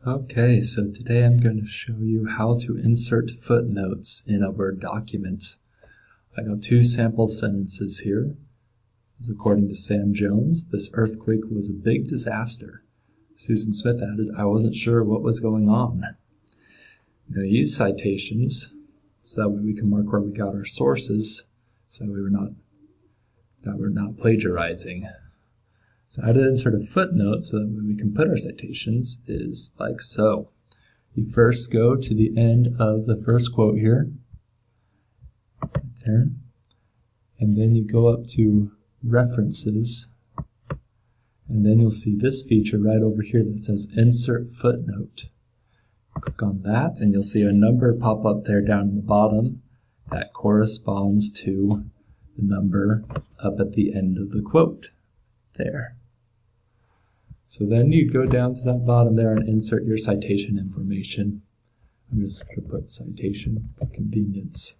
Okay, so today I'm going to show you how to insert footnotes in a Word document. I got two sample sentences here. This is according to Sam Jones. This earthquake was a big disaster. Susan Smith added, I wasn't sure what was going on. I'm going to use citations so that way we can mark where we got our sources so that we're not plagiarizing. So how to insert a footnote so that we can put our citations is like so. You first go to the end of the first quote here, right there, and then you go up to References, and then you'll see this feature right over here that says Insert Footnote. Click on that, and you'll see a number pop up there down in the bottom that corresponds to the number up at the end of the quote there. So then you go down to that bottom there and insert your citation information. I'm just going to put citation for convenience.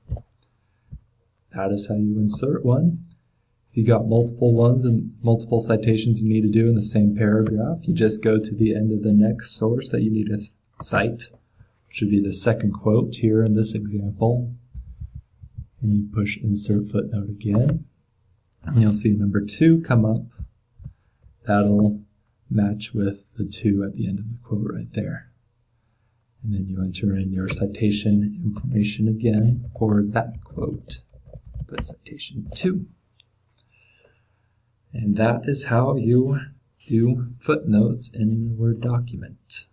That is how you insert one. If you got multiple ones and multiple citations you need to do in the same paragraph, you just go to the end of the next source that you need to cite, which would be the second quote here in this example. And you push insert footnote again. And you'll see number 2 come up. That'll match with the 2 at the end of the quote right there. And then you enter in your citation information again for that quote. Put citation 2. And that is how you do footnotes in a Word document.